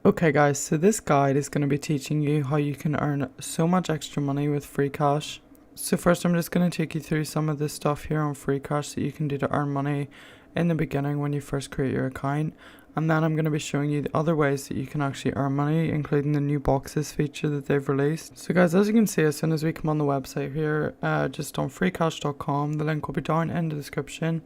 Okay guys, so this guide is going to be teaching you how you can earn so much extra money with Freecash. So first I'm just going to take you through some of the stuff here on Freecash that you can do to earn money in the beginning when you first create your account. And then I'm going to be showing you the other ways that you can actually earn money, including the new boxes feature that they've released. So guys, as you can see, as soon as we come on the website here, just on freecash.com, the link will be down in the description.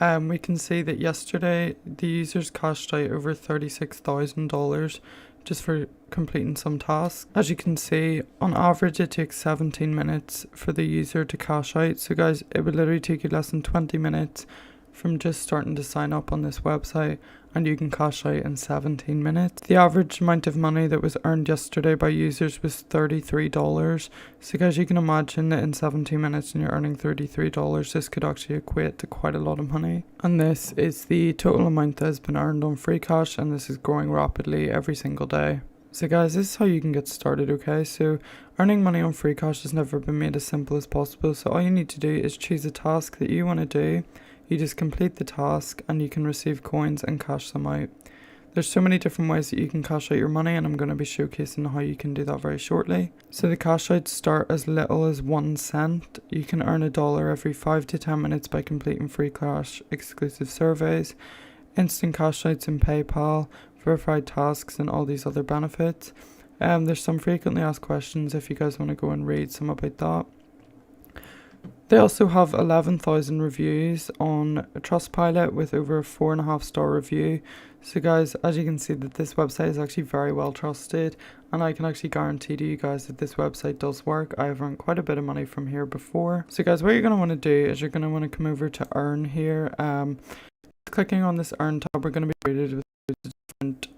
We can see that yesterday the users cashed out over $36,000 just for completing some tasks. As you can see, on average it takes 17 minutes for the user to cash out. So guys, it would literally take you less than 20 minutes from just starting to sign up on this website, and you can cash out in 17 minutes. The average amount of money that was earned yesterday by users was $33. So guys, you can imagine that in 17 minutes and you're earning $33, this could actually equate to quite a lot of money. And this is the total amount that has been earned on Freecash, and this is growing rapidly every single day. So guys, this is how you can get started, okay? So earning money on Freecash has never been made as simple as possible. So all you need to do is choose a task that you want to do. You just complete the task and you can receive coins and cash them out. There's so many different ways that you can cash out your money, and I'm going to be showcasing how you can do that very shortly. So the cash outs start as little as 1 cent. You can earn $1 every 5 to 10 minutes by completing Freecash exclusive surveys, instant cash outs in PayPal, verified tasks, and all these other benefits. There's some frequently asked questions if you guys want to go and read some about that. They also have 11,000 reviews on Trustpilot with over a 4.5-star review. So guys, as you can see, that this website is actually very well trusted, and I can actually guarantee to you guys that this website does work. I have earned quite a bit of money from here before. So guys, what you're going to want to do is you're going to want to come over to earn here. Clicking on this earn tab, we're going to be greeted with different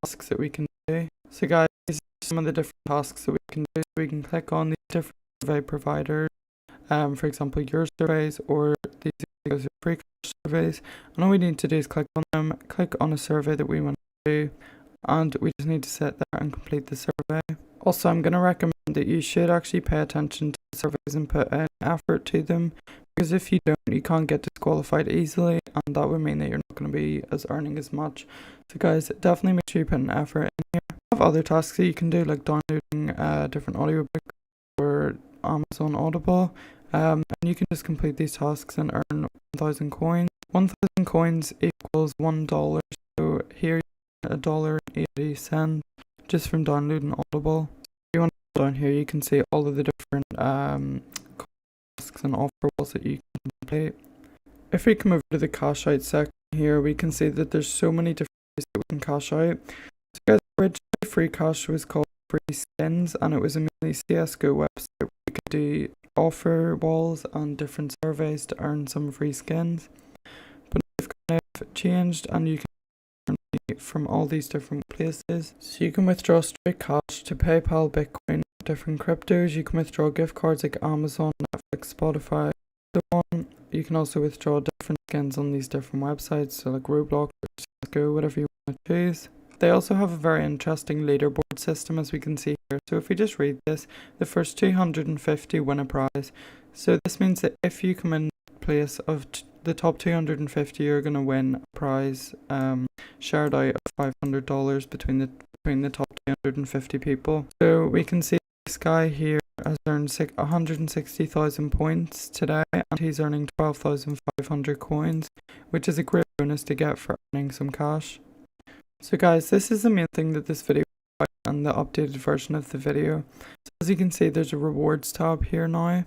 tasks that we can do. So guys, these are some of the different tasks that we can do. So we can click on these different survey providers. For example, your surveys, or these Freecash surveys, and all we need to do is click on them, click on a survey that we want to do, and we just need to sit there and complete the survey. Also, I'm going to recommend that you should actually pay attention to the surveys and put in effort to them, because if you don't, you can't get disqualified easily, and that would mean that you're not going to be earning as much. So guys, definitely make sure you put an effort in here. You have other tasks that you can do, like downloading different audiobooks or Amazon Audible. And you can just complete these tasks and earn 1,000 coins. 1,000 coins equals $1. So here you get $1.80 just from downloading Audible. So if you want to go down here, you can see all of the different tasks and offer walls that you can complete. If we come over to the cash out section here, we can see that there's so many different ways that we can cash out. So guys, originally Freecash was called Freeskins, and it was a mainly CSGO website where you could do offer walls and different surveys to earn some free skins, but they've kind of changed, and you can earn money from all these different places. So you can withdraw straight cash to PayPal, Bitcoin, different cryptos. You can withdraw gift cards like Amazon, Netflix, Spotify, so on. You can also withdraw different skins on these different websites, so like Roblox or CSGO, whatever you want to choose. They also have a very interesting leaderboard system, as we can see here. So if we just read this, the first 250 win a prize. So this means that if you come in place of the top 250, you're going to win a prize shared out of $500 between the top 250 people. So we can see this guy here has earned 160,000 points today, and he's earning 12,500 coins, which is a great bonus to get for earning some cash. So guys, this is the main thing that this video is about, and the updated version of the video. So as you can see, there's a rewards tab here now,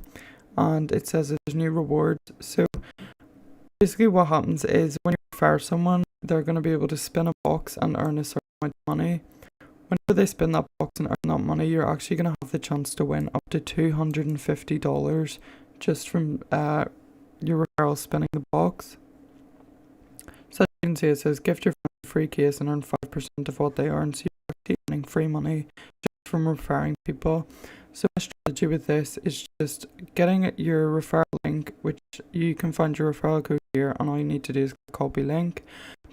and it says there's new rewards. So basically what happens is when you refer someone, they're going to be able to spin a box and earn a certain amount of money. Whenever they spin that box and earn that money, you're actually going to have the chance to win up to $250 just from your referral spinning the box. So as you can see, it says gift your friend a free case and earn 5% of what they earn. So you're actually earning free money just from referring people. So my strategy with this is just getting your referral link, which you can find your referral code here, and all you need to do is copy link.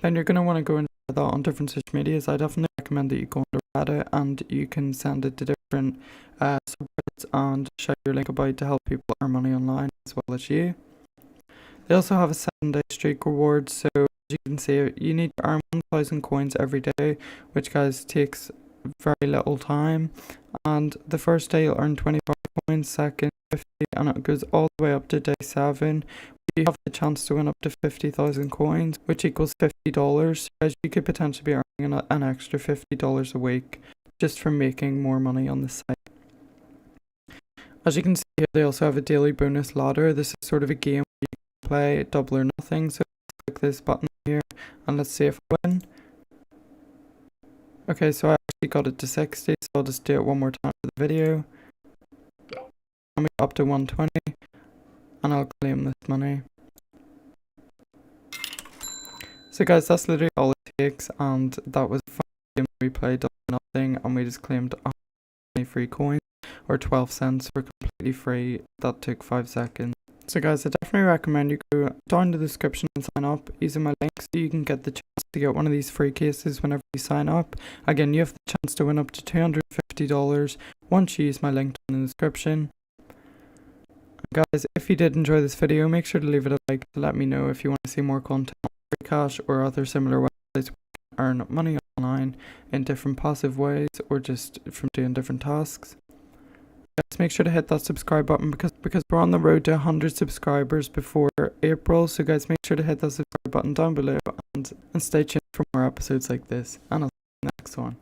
Then you're going to want to go and share that on different social medias. I definitely recommend that you go on Reddit, and you can send it to different subreddits and share your link about to help people earn money online as well as you. They also have a 7-day streak reward, so you can see, you need to earn 1,000 coins every day, which guys takes very little time. And the first day you'll earn 25 coins, second 50, and it goes all the way up to day 7. You have the chance to win up to 50,000 coins, which equals $50. So guys, you could potentially be earning an extra $50 a week just from making more money on the site. As you can see here, they also have a daily bonus ladder. This is sort of a game where you can play double or nothing. So click this button here and let's see if I win. Okay, so I actually got it to 60, so I'll just do it one more time for the video. And we got up to 120, and I'll claim this money. So guys, that's literally all it takes, and that was a fun game. We played double or nothing, and we just claimed 120 free coins, or 12 cents for completely free. That took 5 seconds. So guys, I definitely recommend you go down to the description and sign up using my link so you can get the chance to get one of these free cases whenever you sign up. Again, you have the chance to win up to $250 once you use my link in the description. Guys, if you did enjoy this video, make sure to leave it a like to let me know if you want to see more content on Freecash or other similar websites where you can earn money online in different passive ways or just from doing different tasks. Guys, make sure to hit that subscribe button because we're on the road to 100 subscribers before April. So guys, make sure to hit that subscribe button down below and stay tuned for more episodes like this. And I'll see you in the next one.